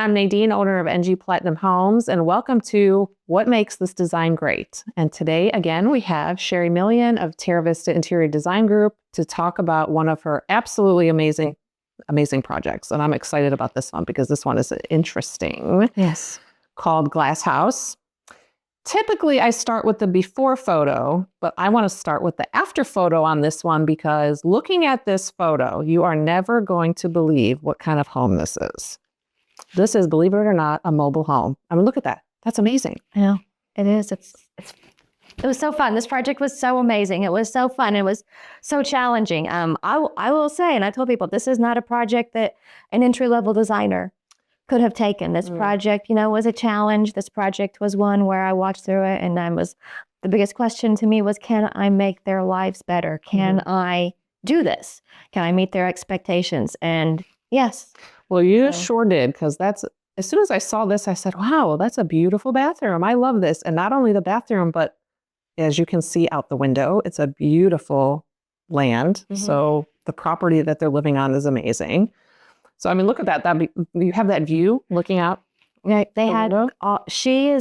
I'm Nadine, owner of NG Platinum Homes, and welcome to What Makes This Design Great. And today, again, we have Sherry Millien of Terravista Interior Design Group to talk about one of her absolutely amazing projects. And I'm excited about this one because this one is interesting. Yes. Called Glass House. Typically, I start with the before photo, but I want to start with the after photo on this one because looking at this photo, you are never going to believe what kind of home this is. This is, believe it or not, a mobile home. I mean, look at that. That's amazing. Yeah, it is. It was so fun. This project was so amazing. It was so fun. It was so challenging. I will say, and I told people, this is not a project that an entry-level designer could have taken. This project, was a challenge. This project was one where I walked through it and the biggest question to me was, can I make their lives better? Can I do this? Can I meet their expectations? And yes. Well, you sure did, because as soon as I saw this, I said, wow, that's a beautiful bathroom. I love this. And not only the bathroom, but as you can see out the window, it's a beautiful land. So the property that they're living on is amazing. So, I mean, look at that. You have that view looking out. Yeah, she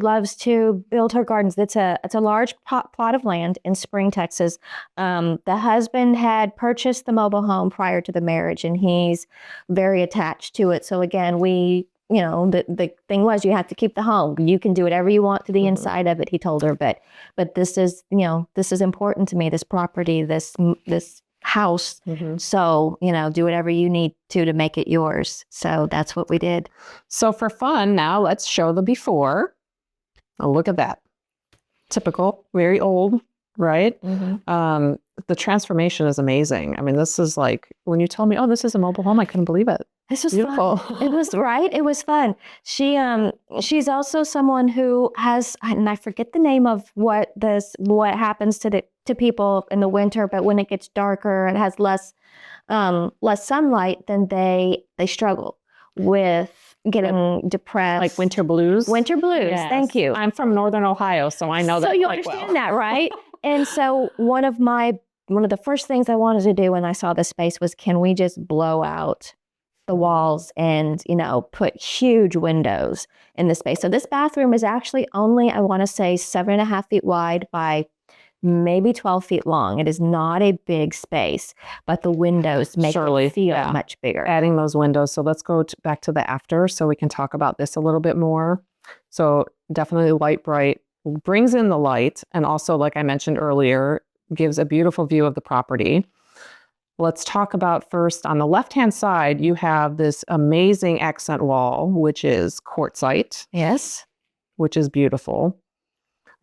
loves to build her gardens. It's a large plot of land in Spring, Texas. The husband had purchased the mobile home prior to the marriage, and he's very attached to it. So again, the thing was, you have to keep the home. You can do whatever you want to the inside of it, he told her. But this is important to me, this property, this house. So, do whatever you need to make it yours. So that's what we did. So for fun, now let's show the before. Oh, look at that. Typical, very old, right? The transformation is amazing. I mean, this is like, when you told me, oh, this is a mobile home, I couldn't believe it. This was beautiful. Fun. It was right. It was fun. She's also someone who has, and I forget the name of what happens to people in the winter, but when it gets darker and has less sunlight, then they struggle with getting depressed. Like winter blues? Winter blues. Yes. Thank you. I'm from Northern Ohio, so I know that. So you understand that, right? And so one of the first things I wanted to do when I saw this space was, can we just blow out the walls and, put huge windows in the space? So this bathroom is actually only, I want to say, 7.5 feet wide by maybe 12 feet long. It is not a big space, but the windows make it feel much bigger. Adding those windows. So let's go back to the after so we can talk about this a little bit more. So definitely light, bright, brings in the light. And also, like I mentioned earlier, gives a beautiful view of the property. Let's talk about first, on the left-hand side, you have this amazing accent wall, which is quartzite. Yes. Which is beautiful.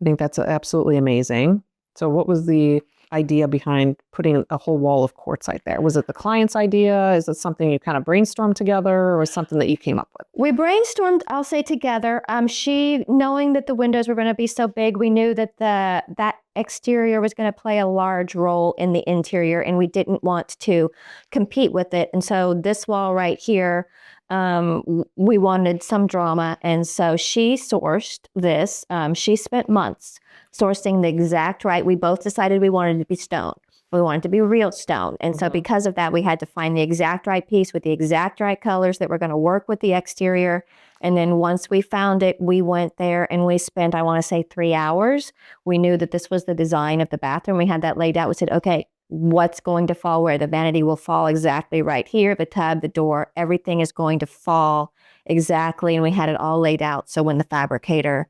I think that's absolutely amazing. So what was the idea behind putting a whole wall of quartzite there? Was it the client's idea? Is it something you kind of brainstormed together, or something that you came up with? We brainstormed, I'll say, together. She, knowing that the windows were going to be so big, we knew that that exterior was going to play a large role in the interior, and we didn't want to compete with it. And so this wall right here, we wanted some drama. And so she sourced this. She spent months sourcing the exact right. We both decided we wanted it to be stone. We wanted it to be real stone. And so because of that, we had to find the exact right piece with the exact right colors that were going to work with the exterior. And then once we found it, we went there and we spent, I want to say, 3 hours. We knew that this was the design of the bathroom. We had that laid out. We said, okay, what's going to fall where? The vanity will fall exactly right here. The tub, the door, everything is going to fall exactly. And we had it all laid out. So when the fabricator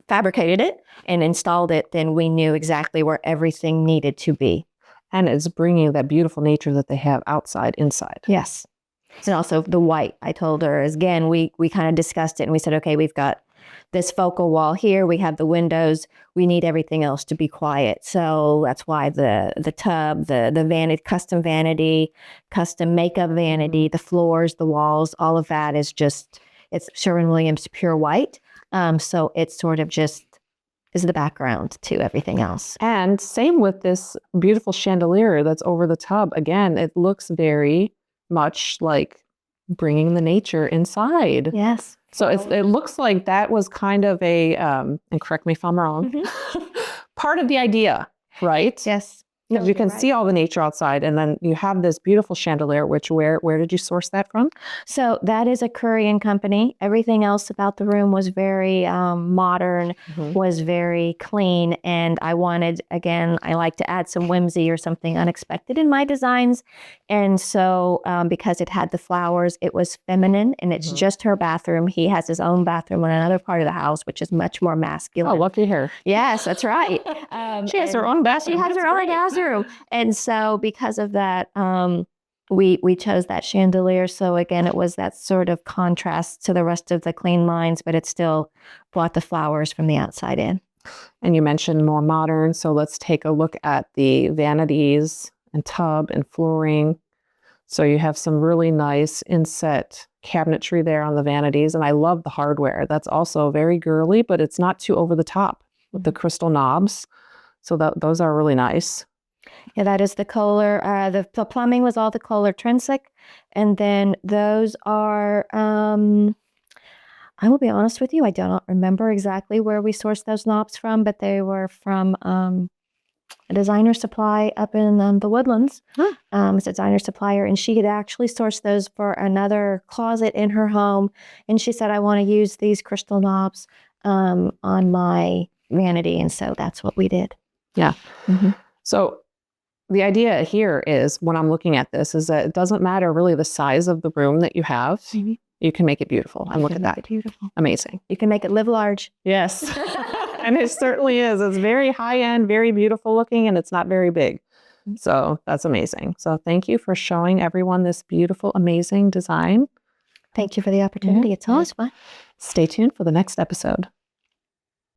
fabricated it and installed it, then we knew exactly where everything needed to be. And it's bringing that beautiful nature that they have outside, inside. Yes. And also the white, I told her, again, we kind of discussed it and we said, okay, we've got this focal wall here. We have the windows. We need everything else to be quiet. So that's why the tub, the vanity, custom vanity, custom makeup vanity, the floors, the walls, all of that is just, it's Sherwin-Williams pure white. So it's sort of just is the background to everything else. And same with this beautiful chandelier that's over the tub. Again, it looks very much like bringing the nature inside. Yes. So it looks like that was kind of a, and correct me if I'm wrong, part of the idea, right? Yes. No, You you're can right. see all the nature outside, and then you have this beautiful chandelier. Which where did you source that from? So that is a Korean company. Everything else about the room was very modern, was very clean. And I wanted, again, I like to add some whimsy or something unexpected in my designs. And so because it had the flowers, it was feminine, and it's just her bathroom. He has his own bathroom in another part of the house, which is much more masculine. Oh, lucky her. Yes, that's right. She has her own bathroom. She has her own bathroom. And so because of that, we chose that chandelier. So again, it was that sort of contrast to the rest of the clean lines, but it still brought the flowers from the outside in. And you mentioned more modern. So let's take a look at the vanities and tub and flooring. So you have some really nice inset cabinetry there on the vanities. And I love the hardware. That's also very girly, but it's not too over the top with the crystal knobs. So those are really nice. Yeah, that is the Kohler. The plumbing was all the Kohler Trinsic. And then those are, I will be honest with you, I do not remember exactly where we sourced those knobs from, but they were from a designer supply up in the Woodlands. It's a designer supplier, and she had actually sourced those for another closet in her home. And she said, I want to use these crystal knobs on my vanity. And so that's what we did. Yeah. So the idea here is, when I'm looking at this, is that it doesn't matter really the size of the room that you have. You can make it beautiful. And look at that. Beautiful. Amazing. You can make it live large. Yes. And it certainly is. It's very high end, very beautiful looking, and it's not very big. So that's amazing. So thank you for showing everyone this beautiful, amazing design. Thank you for the opportunity. It's always fun. Stay tuned for the next episode.